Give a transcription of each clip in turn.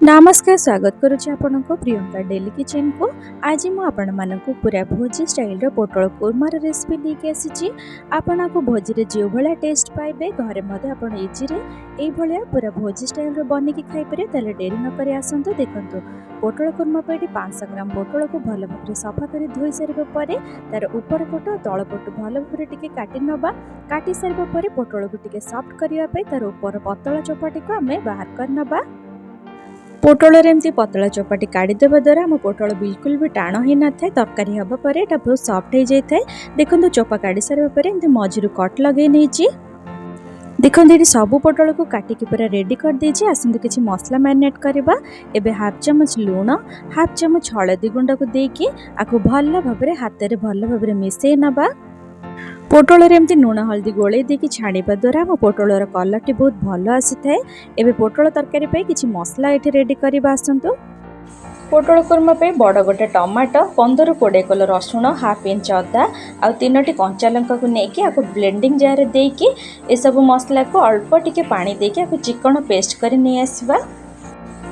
नमस्कार स्वागत करुच्ची आपण प्रियंका डेली किचन को। आज मुझे पूरा भोजी स्टाइल पोटल कुर्मार रेसिपी लेके आसी। आपण को भोजी रे जो भाया टेस्ट पाइबे घरे इजी रे पूरा भोजी स्टाइल बनिकी खाई पारे। ताले डेरी न करे आसंतु देखंतु पोटल कुर्मा पे 500 ग्राम पोटल को भल भाव सफा कर धोई सारा पर तार ऊपर पट तल पट भल भाव टिके काटी नबा। काटी सारा पर पोटल को टिके सॉफ्ट करने तार ऊपर पतला चोपाटी को आम बाहर कर नबा। पोटल एमती पतला चोपाटी काढ़ीदेवा द्वारा आम पोटल बिल्कुल भी टाण ही न था। तरकारी हवा पर एटा बहुत सॉफ्ट हो जाए। देखो चोपा काढ़ी सारा पर एमती मझिरु कट लगे नहीं। देखो ये सबू पोटल को काटिकी पूरा रेडी कर देछि। आसंतु किछि मसला मैरिनेट करबा। एबे हाफ चमच लूण हाफ चमच हळदी गुंड को देकी आको भल भाबरे हाथ रे भल भाबरे मिसई नबा। पोटल एमती लुण हल्दी गोले देकी छाणीबा द्वारा आम पोटलर कलर टी बहुत भल आसी थाए। एबे पोटल तरकारी पे किछि मसला एठी रेडी करबा। आसंतु पोटल कुर्मा पे बड़ गोटे टमाटो 15-20 किलो रसुण हाफ इंच अदा आ 3टी कंचा लंका को नेकी आको ब्लेंडिंग जार देकी ए सब मसला को अल्प टिके पानी देकी आको चिकन पेस्ट करी नै आसीबा।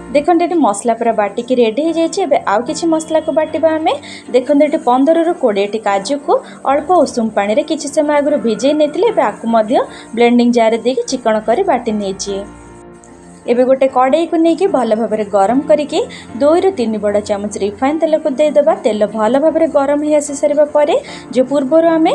देखते ये मसला पूरा बाटिकी रेडी हो जाए। आउ किछि मसला को बाटिबा आमे। देखते ये 15-20 काजू को अल्प उषुम पानी रे किछि समय आगु भिजै नेतिले आकु मध्य ब्लेंडिंग जार देकी चिकन करी बाटी नेछि। एबे गोटे कड़ाई को लेकिन भल भाव गरम करके 2-3 बड़ चामच रिफाइन तेल को देदेबा। तेल भल भाव गरम हो आसी सारा पर जो पूर्वर आम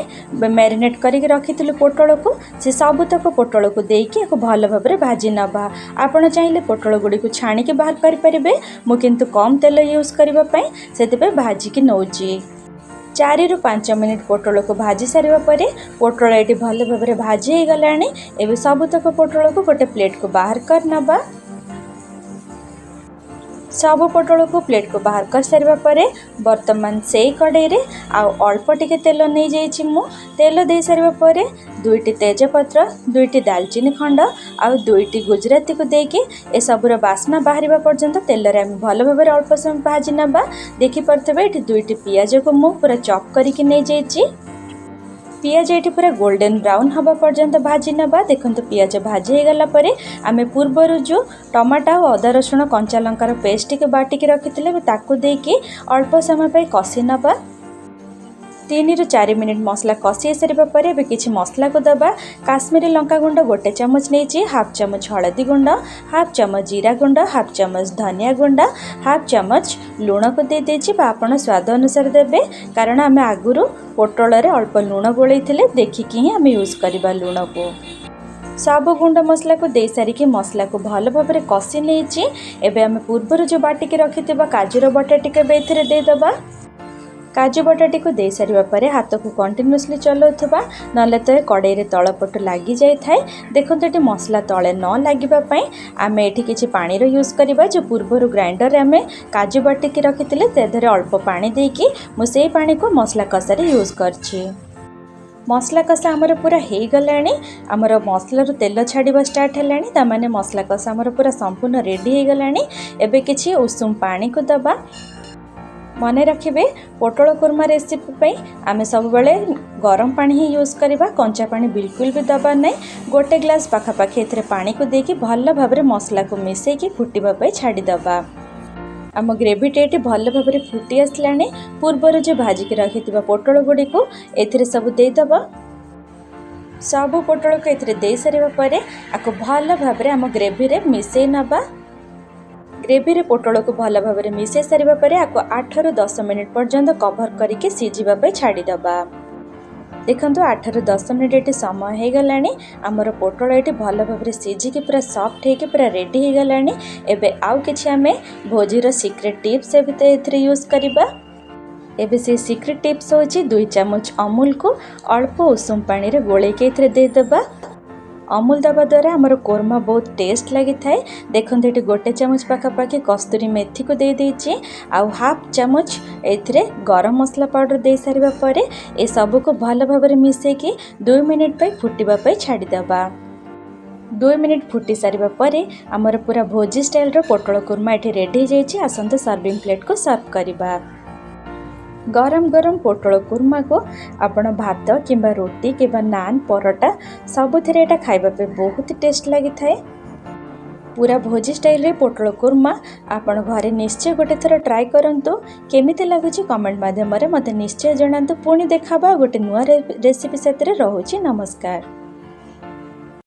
मैरिनेट करके रखी पोटल को से सबुतक पोटल को देकी भल भाव भाजी नबा। आपण चाहिए पोटल गुड़ी को छाणिकी बाहर करें। मु किंतु कम तेल यूज करने से भाजिकी नौची। 4-5 मिनिट पोटल को भाजी सारा पर पोटल ये भल भाव भाजी हो गला। एवं सबुतक पोटल को गोटे प्लेट को बाहर कर नबा। सब पोटल को प्लेट को बाहर कर सारा पर बर्तमान से कड़ाई रे अल्प टिके तेल नहीं जाइए। मु तेल दे सारा पर 2टी तेजपत्र 2टी दालचीनी खंड आ 2टी गुजराती को देकी ए सबुर बास्ना बाहर पर्यंत तेल रे आम भल भाव अल्प समय भाजी नबा। देखी पारे ये 2टी पियाज को मु पूरा चॉप करके नहीं जाइए। पियाज ये पूरा गोल्डन ब्राउन हवा पर्यंत भाजी नबा। देखो पियाज भाजी हो गला पर आमे पूर्वर जो टमाटा और अदा रसुण कंचा लंकार पेस्ट के बाटिकी रखी ताकू देकी अल्प समय पे कषि नबा। 3-4 मिनिट मसला कषि सारा पर किसी मसला को दबा। काश्मीरी लंका गुंड गोटे चमच नहीं, हाफ चमच हलदी गुंड हाफ चमच जीरा गुंड हाफ चमच धनिया गुंड हाफ चमच लुण को दे देछि। आपण स्वाद अनुसार देबे कारण आम आगुरु पोटल रे अल्प लुण गोलई थिले देखिकी ही आम यूज करबा लुण को। सब गुंड मसला को दे सारिकी मसला को भल भाव कषि नहीं। एबे आम पूर्वर जो बाटिकी रखिथिबा काजूर बटा टिके बेथिरे दे दबा। काजू बटाटी को दे सारा पर हाथ को कंटिन्यूअसली चलाउथबा नले तो कड़ाई रे तलपट लगी जाए थाए। देखते ये मसला तले न लगे आम एठी किछि पानी रो यूज करबा। जो पूर्वर ग्राइंडर रे आम काजू बाटिकी रखिथिले तेधरे अल्प पानी देकी मु सेई पानी को मसला कसारे यूज करछि। मसला कषा आमर पूरा हो गलानी। आमर मसला रो तेल छाड़ा स्टार्ट है तामाने मसला कषा आमर पूरा संपूर्ण रेडी हो गलानी। एबे किछि उषुम पानी को दबा। मने रखिबे पोटल कुर्मा रेसिपी पे आमे सब बेले गरम पानी ही यूज करबा। कंचा पानी बिल्कुल भी दबा नहीं। गोटे ग्लास पाखापाखि एथरे पानी को देकी भल भाव मसला को मिसेकी फुटिबा पे छाड़ी दबा। आम ग्रेवी टेटी भल भाव फुटी आसलानी। पूर्वर जो भाजिकी रखिथिबा पोटल गुड़ी को एथरे सब दे दबा। सब पोटल को एथरे दे सारा पर आको भल भाव आम ग्रेवी रे मिसई नबा। ग्रेवी रे पोटल को भल भाव मिसई सारा पर 8-10 मिनिट पर्यंत कभर करके सिझिबा पे छाड़ी दबा। देखंतु 8-10 मिनिट ये समय हो गलानी। आमर पोटल ये भल भाव सिझिकी पूरा सॉफ्ट होके पूरा रेडी हो गलानी। एबे आउ किछि आमे भोजीर सीक्रेट टिप्स एथरे यूज करबा। एबे से सीक्रेट टिप्स होछि 2 चमच अमूल को अल्प उषुम पानी रे गोले के एथरे दे दबा। अमूल दबा द्वारा आमर कोरमा बहुत टेस्ट लगी थाए। देखते ये गोटे चमच पाखापाखि कस्तूरी मेथी को दे देछि आउ हाफ चमच एथिरे गरम मसला पाउडर दे सारा पर ए सब को भल भाव मिसेकी 2 मिनिट पे फुटिबा पे छाड़ी दबा। 2 मिनिट फुटी सारा पर आमर पूरा भोजी स्टाइल रो पोटल कुर्मा एठी रेडी हो जाइछि। आसंतु सर्विंग प्लेट को सर्व करबा। गरम गरम पोटल कुर्मा को आपण भात किंबा रोटी किंबा नान परोटा सबुथिरे एटा खाइबा पे बहुत टेस्ट लगी थाए। पूरा भोजी स्टाइल रे पोटल कुर्मा आपण घरे निश्चय गोटे थर ट्राई करंतु। केमिति लागुची कमेंट माध्यम रे मते निश्चय जणांतु। पुणी देखाबा गोटे नुआ रेसिपी साथ रे। रहुची नमस्कार।